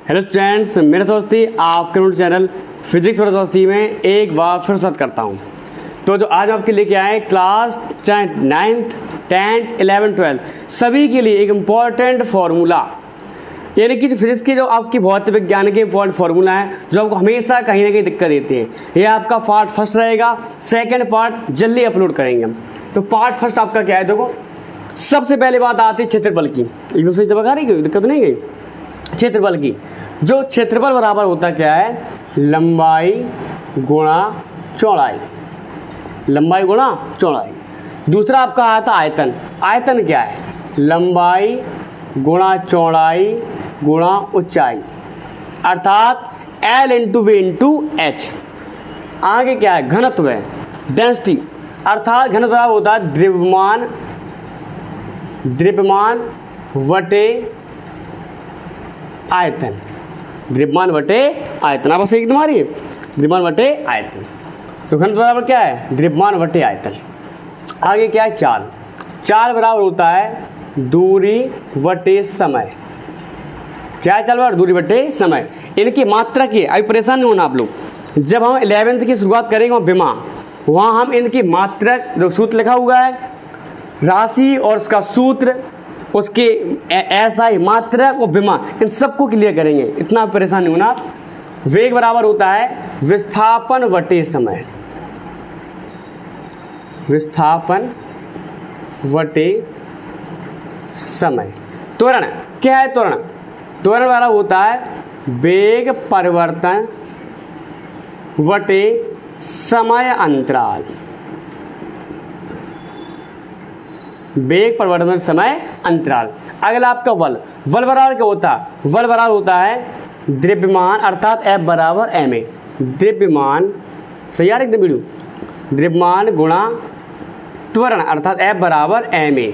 Hello students, मेरे दोस्ती आपके नोट चैनल फिजिक्स पर दोस्ती में एक बार फिर स्वागत करता हूं। तो जो आज आपके लेके आए क्लास 9th 10th 11th 12 सभी के लिए एक इम्पॉर्टेंट फार्मूला, यानी कि जो फिजिक्स के जो आपकी भौतिक विज्ञान के इम्पॉर्टेंट फार्मूला है जो आपको हमेशा कहीं ना कहीं दिक्कत देते हैं। ये आपका पार्ट फर्स्ट रहेगा, सेकेंड पार्ट जल्दी अपलोड करेंगे हम। तो पार्ट फर्स्ट आपका क्या है, देखो सबसे पहले बात आती है क्षेत्रफल की। एकदम सही जगह आ रही है, दिक्कत नहीं गई। क्षेत्रफल की, जो क्षेत्रफल बराबर होता क्या है, लंबाई गुणा चौड़ाई, लंबाई गुणा चौड़ाई। दूसरा आपका आता आयतन। आयतन क्या है, लंबाई गुणा चौड़ाई गुणा ऊंचाई, अर्थात L into V into H। आगे क्या है, घनत्व है, डेंसिटी, अर्थात घनत्व बराबर होता है द्रव्यमान वटे आयतन, द्रव्यमान वटे आयतन। आप सही एकदम आ रही है, द्रव्यमान वटे आयतन। तो घनत्व बराबर क्या है, द्रव्यमान वटे आयतन। आगे क्या है, चाल। चाल बराबर होता है दूरी वटे समय। क्या है चाल बराबर, दूरी वटे समय। इनकी मात्रा की अभी परेशान नहीं होना आप लोग। जब हम 11th की शुरुआत करेंगे वहाँ हम इनकी मात्रा, जो सूत्र लिखा हुआ है राशि और उसका सूत्र, उसके SI मात्रा और विमा, इन सबको क्लियर करेंगे, इतना परेशान नहीं होना। वेग बराबर होता है विस्थापन वटे समय, विस्थापन वटे समय। त्वरण क्या है, त्वरण बराबर होता है वेग परिवर्तन वटे समय अंतराल, वेग परिवर्तन समय अंतराल। अगला आपका बल बराबर क्या होता है, बल बराबर होता है द्रव्यमान, अर्थात F बराबर ma, द्रव्यमान, सही यार एकदम वीडियो, द्रव्यमान गुणा त्वरण, अर्थात F बराबर ma।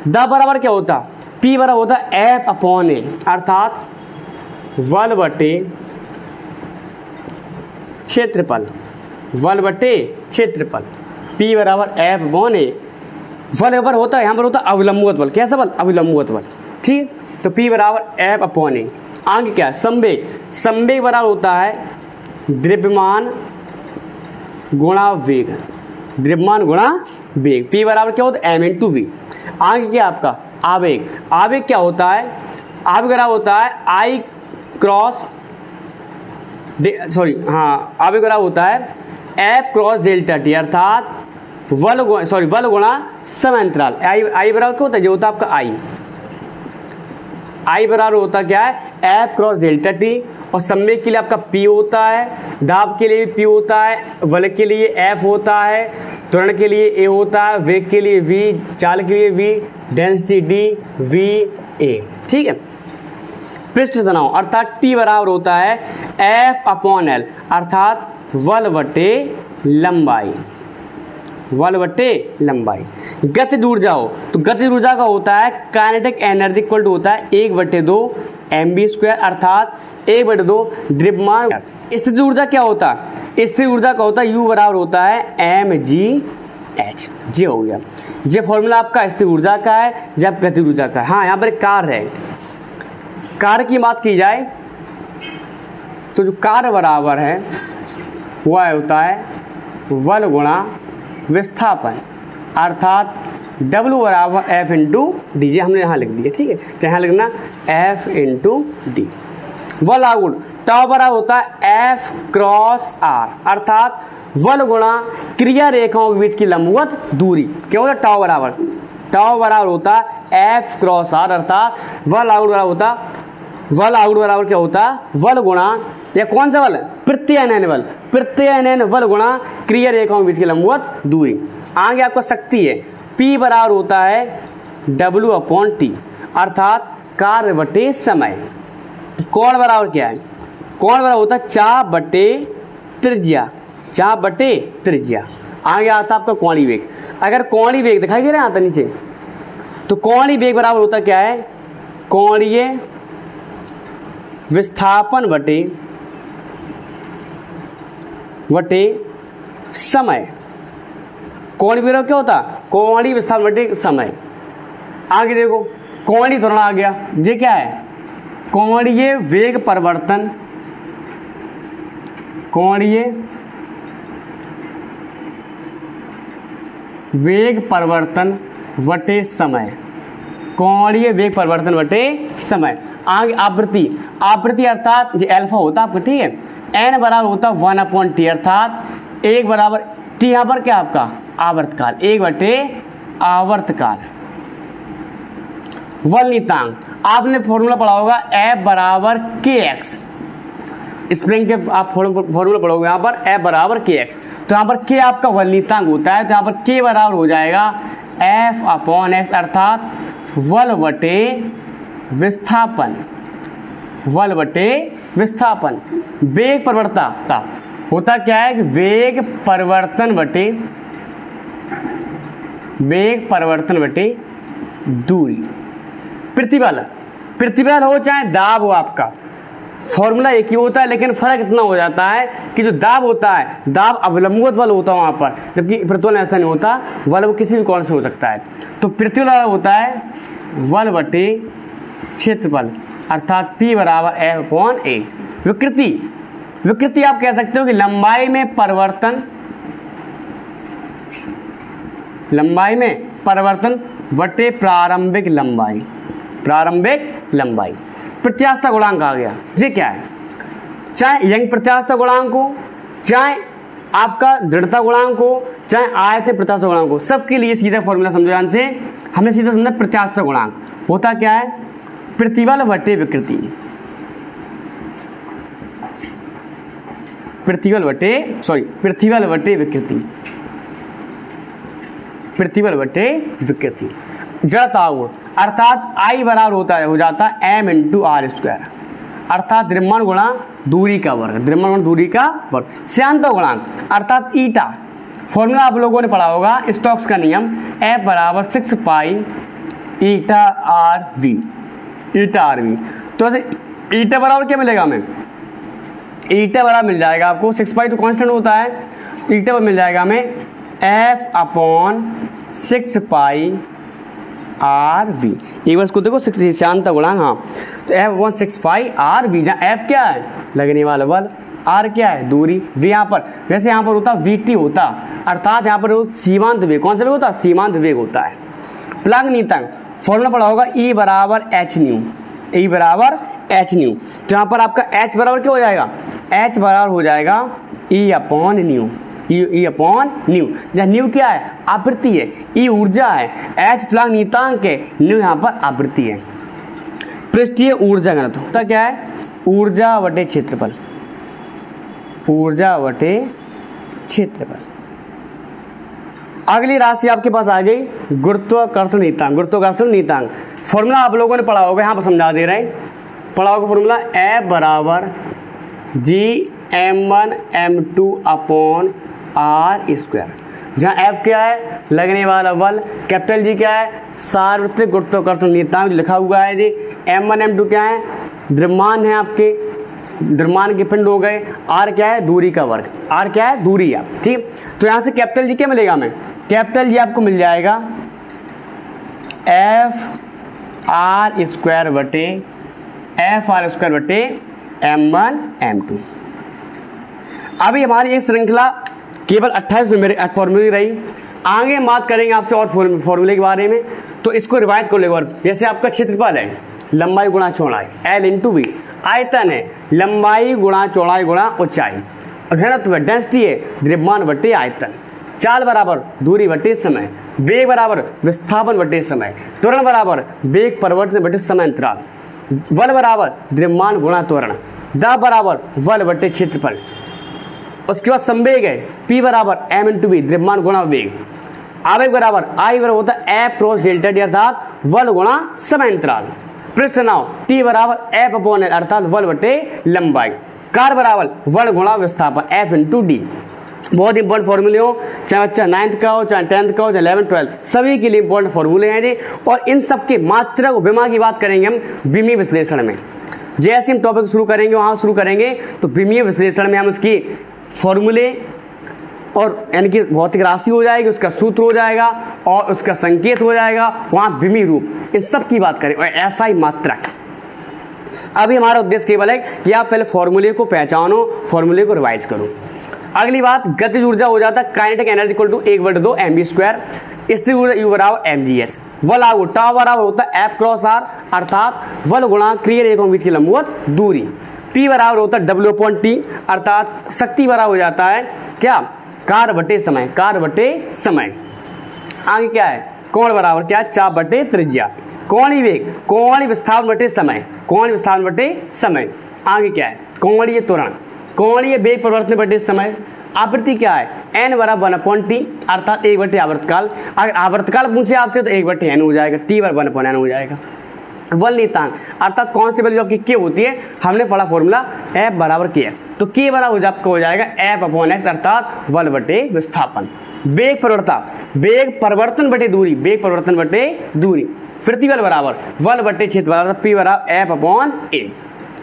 द बराबर क्या होता, P बराबर होता है F अपॉन A, अर्थात बल बटे क्षेत्रफल, बल बटे क्षेत्रफल। P बराबर F अपॉन A। बल बराबर होता है, यहाँ पर होता है अविलंबुगत बल। कैसा बल, अविलंबुगत बल, ठीक। तो P बराबर F अपॉन A। आगे क्या है, संवेग। संवेग बराबर होता है द्रव्यमान गुणा वेग, द्रव्यमान गुणा वेग। P बराबर क्या होता है, m इंटू V। आगे क्या आपका आवेग। आवेग क्या होता है, आवेग बराबर होता है I क्रॉस आवेग बराबर होता है F क्रॉस डेल्टा T, अर्थात बल गुणा समय अंतराल। आई बराबर क्या होता है, जो होता है आपका आई बराबर होता क्या है, F क्रॉस डेल्टा T। और संवेग के लिए आपका P होता है, दाब के लिए भी P होता है, बल के लिए F होता है, त्वरण के लिए A होता है, वेग के लिए V, चाल के लिए V, density D V A, ठीक है। पृष्ठ तनाव, अर्थात T बराबर होता है F अपॉन L, अर्थात बल बटे लंबाई, बल बटे लंबाई। गतिज ऊर्जा हो तो गतिज ऊर्जा का होता है काइनेटिक एनर्जी इक्वल टू होता है 1/2 mv², अर्थात 1/2 द्रव्यमान। स्थिर ऊर्जा क्या होता है, स्थिर ऊर्जा का होता है U बराबर होता है mgh। जे हो गया, जे फॉर्मूला आपका स्थिर ऊर्जा का है, जब गतिज ऊर्जा का है। हाँ, यहाँ पर एक कार्य है, कार्य की बात की जाए तो जो कार्य बराबर है वह होता है बल गुणा विस्थापन, अर्थात W बराबर F इंटू डी। जे हमने यहाँ लिख दिया, ठीक है, तो यहाँ लिखना F इंटू डी। बल लागू टाउ बराबर होता है F क्रॉस R, अर्थात बल गुणा क्रिया रेखाओं के बीच की लंबवत दूरी। क्या होता है, टाउ बराबर होता है F क्रॉस R, अर्थात बल लागू बराबर होता, बल लागू बराबर क्या होता है, बल गुणा, या कौन सा बल, प्रत्यानयन बल, प्रत्यानयन बल गुणा क्रिया रेखाओं के बीच की लंबवत दूरी। आगे आपका शक्ति है, P बराबर होता है W अपॉन T, अर्थात कार्य बटे समय। कोण बराबर क्या है, कोण बराबर होता है चाप बटे त्रिज्या, चाप बटे त्रिज्या। आगे आता है आपका कोणीय वेग। अगर कोणीय वेग दिखाई दे रहा है आता नीचे, तो कोणीय वेग बराबर होता क्या है, कोणीय विस्थापन वटे समय। कोणीय वेग क्या होता, कोणीय विस्थापन वटे समय। आगे देखो कोणीय त्वरण आ गया, ये क्या है, कोणीय वेग परिवर्तन, कोणीय वेग परिवर्तन वटे समय, कोणीय वेग परिवर्तन वटे समय। आगे आवृत्ति, आवृत्ति अर्थात जो अल्फा होता है आपका, ठीक है, एन बराबर होता 1/t अर्थात 1 बराबर टी, यहाँ पर क्या आपका आवर्तकाल, 1/, आवर्तकाल। वलनितांक, आपने फॉर्मूला पढ़ा होगा F बराबर kx, स्प्रिंग के आप फॉर्मूला पढ़ोगे यहाँ पर F बराबर kx, तो यहाँ पर k आपका वलनितांक होता है, तो यहाँ पर k बराबर हो जाएगा F/x अर्थात वल बटे विस्थापन, वल बटे विस्थापन। वेग परिवर्तन होता क्या है कि वेग परिवर्तन बटे, वेग परिवर्तन बटे दूरी। प्रतिबल, प्रतिबल हो चाहे दाब हो, आपका फॉर्मूला एक ही होता है, लेकिन फर्क इतना हो जाता है कि जो दाब होता है, दाब अवलंबित बल होता है वहाँ पर, जबकि प्रतिबल ऐसा नहीं होता, बल किसी भी कौन से हो सकता है। तो प्रतिबल होता है बल बटे क्षेत्रफल अर्थात P बराबर F/A। विकृति, विकृति आप कह सकते हो कि लंबाई में परिवर्तन, लंबाई में परिवर्तन वटे प्रारंभिक लंबाई, प्रारंभिक लंबाई। प्रत्यास्थता गुणांक आ गया, ये क्या है, चाहे यंग प्रत्यास्थता गुणांक हो, चाहे आपका दृढ़ता गुणांक हो, चाहे आयतन प्रत्यास्थता गुणांक हो, सबके लिए सीधा फॉर्मूला समझो ध्यान से। हमें सीधा समझना प्रत्यास्थता गुणांक होता क्या है, प्रतिबल बटे विकृति, प्रतिबल बटे प्रतिबल बटे विकृति, प्रतिबल बटे विकृति। जड़ता गुण अर्थात I बराबर होता है, हो जाता है m/r², अर्थात द्रव्यमान गुणा दूरी का वर्ग, द्रव्यमान गुणा दूरी का वर्ग। श्यानता गुणांक अर्थात ईटा, फॉर्मूला आप लोगों ने पढ़ा होगा स्टोक्स का नियम, F बराबर 6 पाई ईटा RV, ईटा RV। तो ऐसे ईटा बराबर क्या मिलेगा हमें, ईटा बराबर मिल जाएगा आपको 6 पाई तो कांस्टेंट होता है, ईटा पर मिल जाएगा हमें F/6 पाई RV। एक बार इसको देखो, श्यानता गुणांक, हाँ, तो F/6 पाई RV, जहाँ F क्या है लगने वाला बल, R क्या है दूरी, V यहाँ पर, वैसे यहाँ पर होता VT होता, अर्थात यहाँ पर सीमांत वेग, कौन सा वेग होता, सीमांत वेग होता है। प्लंग नीतांक फॉर्मूला पड़ा होगा E बराबर h न्यू, E बराबर h न्यू, तो यहाँ पर आपका H बराबर क्या हो जाएगा, H बराबर हो जाएगा E/न्यू, E/न्यू, जहाँ न्यू क्या है आवृत्ति है, E ऊर्जा है, H प्लंग नीतांक है, न्यू यहाँ पर आवृत्ति है। पृष्ठीय ऊर्जा घनत्व होता क्या है, ऊर्जा बटे क्षेत्रफल, ऊर्जा बटे क्षेत्रफल। अगली राशि आपके पास आ गई गुरुत्वाकर्षण नीतांक, गुरुत्वाकर्षण नीतांक फॉर्मूला आप लोगों ने पढ़ा होगा, यहाँ पर समझा दे रहे हैं, पढ़ा होगा फॉर्मूला F बराबर Gm1m2/r², जहाँ F क्या है लगने वाला बल, कैपिटल G क्या है सार्वत्रिक गुरुत्वाकर्षण नीतांक जो लिखा हुआ है जी, m1 m2 क्या है द्रव्यमान है आपके, द्रव्यमान के पिंड हो गए, R क्या है दूरी का वर्ग, R क्या है दूरी है, ठीक। तो यहाँ से कैपिटल G क्या मिलेगा हमें, कैपिटल G आपको मिल जाएगा F/r² बटे m1 m2। अभी हमारी ये श्रृंखला केवल 28 मेरे फॉर्मूले रही, आगे बात करेंगे आपसे और फॉर्मूले के बारे में, तो इसको रिवाइज कर लो एक बार। जैसे आपका क्षेत्रफल है लंबाई गुणा चौड़ाई L/V, आयतन है लंबाई गुणा चौड़ाई गुणा ऊंचाई, घनत्व डेंसिटी है द्रव्यमान बटे आयतन, चाल बराबर दूरी बटे समय, वेग बराबर विस्थापन बटे समय, त्वरण बराबर वेग परिवर्तन बटे समय अंतराल, बल बराबर द्रव्यमान गुणा त्वरण, दाब बराबर बल बटे क्षेत्रफल। उसके बाद संवेग है P बराबर m/V द्रव्यमान गुणा वेग, आवेग बराबर I बराबर होता है F क्रॉस डेल्टा टी अर्थात बल गुणा समय अंतराल, पृष्ठ तनाव T बराबर F/L अर्थात बल बटे लंबाई, कार्य बराबर बल गुणा विस्थापन F/D। बहुत इंपॉर्टेंट फॉर्मूले हो, चाहे बच्चा 9th का हो, चाहे 10th का हो, चाहे 11th 12th, सभी के लिए इंपॉर्टेंट फॉर्मूले हैं जी। और इन सब के मात्रा को विमा की बात करेंगे हम विमीय विश्लेषण में, जैसे हम टॉपिक शुरू करेंगे वहाँ शुरू करेंगे तो विमीय विश्लेषण में हम उसकी फॉर्मूले और यानी कि भौतिक राशि हो जाएगी, उसका सूत्र हो जाएगा और उसका संकेत हो जाएगा, वहाँ विमीय रूप, इन सब की बात करें। और SI मात्रक, अभी हमारा उद्देश्य केवल है कि आप पहले फॉर्मूले को पहचानो, फॉर्मूले को रिवाइज करो। अगली बात, गतिज ऊर्जा हो जाता है kinetic energy equal to 1/2 mv², स्थिर ऊर्जा U बराबर mgh, वह लागू टाउ बराबर होता है F क्रॉस R, अर्थात बल गुणा क्रिया रेखाओं के बीच की लंबवत दूरी। P बराबर होता है W/T, अर्थात शक्ति बराबर हो जाता है क्या, कार्य बटे समय, कार्य बटे समय। आगे क्या है, कोण बराबर क्या, चाप बटे त्रिज्या। कोणीय वेग, कोणीय विस्थापन बटे समय, कोणीय विस्थापन बटे समय। आगे क्या है, कोणीय त्वरण, कोणीय वेग परिवर्तन बटे समय। आवृत्ति क्या है, n बराबर 1/t, अर्थात 1/, आवर्तकाल। अगर आवर्तकाल पूछे आपसे तो 1/n हो जाएगा, t बराबर 1/n हो जाएगा। बल नियतांक, अर्थात कौन सी वैल्यू आपकी k होती है, हमने पढ़ा फॉर्मूला F बराबर kx, तो k बराबर आपका हो जाएगा F/x, अर्थात बल बटे विस्थापन। वेग परिवर्तन, वेग परिवर्तन बटे दूरी, वेग परिवर्तन बटे दूरी। प्रतिबल बराबर बल बटे क्षेत्र बराबर P बराबर F/a।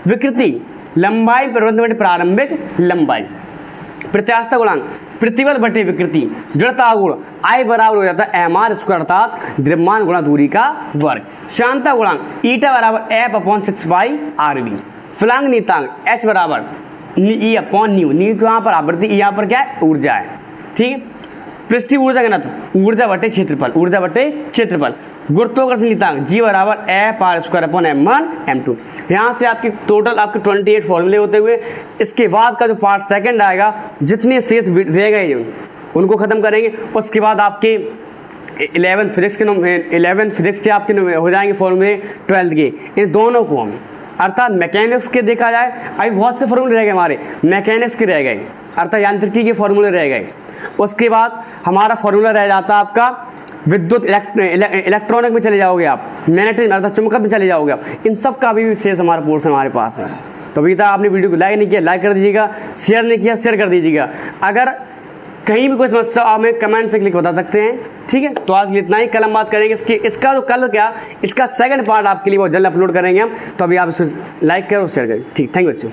विकृति, लंबाई परिवर्तन बटे प्रारंभिक लंबाई। प्रत्यास्थता गुणांक, प्रतिबल बटे विकृति। जड़ता गुण I बराबर हो जाता है mr², अर्थात द्रव्यमान गुणा दूरी का वर्ग। श्यानता गुणांक ईटा बराबर F/6πRV। फलांग नियतांक H बराबर E/न्यू, न्यू यहाँ पर आवृत्ति, यहाँ पर क्या है, ऊर्जा है, ठीक है। पृष्ठीय ऊर्जा घनत्व, ऊर्जा बटे क्षेत्रफल, ऊर्जा बटे क्षेत्रफल। गुरुत्वाकर्षण नियतांक G बराबर F(r²/m1m2। यहाँ से आपके टोटल आपके 28 फॉर्मूले होते हुए इसके बाद का जो पार्ट सेकंड आएगा, जितने शेष रह गए उनको खत्म करेंगे। उसके बाद आपके 11th फिजिक्स के आपके हो जाएंगे फॉर्मूले, 12th के, इन दोनों को हम, अर्थात मैकेनिक्स के देखा जाए अभी बहुत से फॉर्मूले रह गए हमारे, मैकेनिक्स के रह गए, अर्थात यांत्रिकी के फॉर्मूले रह गए। उसके बाद हमारा फॉर्मूला रह जाता है आपका विद्युत, इलेक्ट्रॉनिक में चले जाओगे आप, मैग्नेटिक अर्थात चुंबकत्व में चले जाओगे आप। इन सब का भी विशेष हमारा पोर्शन हमारे पास है। तो अभी तक आपने वीडियो को लाइक नहीं किया, लाइक कर दीजिएगा, शेयर नहीं किया, शेयर कर दीजिएगा। अगर कहीं भी कोई समस्या आप हमें कमेंट से क्लिक बता सकते हैं, ठीक है। तो आज इतना ही, कल हम बात करेंगे इसका जो कल क्या, इसका सेकंड पार्ट आपके लिए बहुत जल्द अपलोड करेंगे हम। तो अभी आप इसे लाइक करो, शेयर करें, ठीक। थैंक यू बच्चों।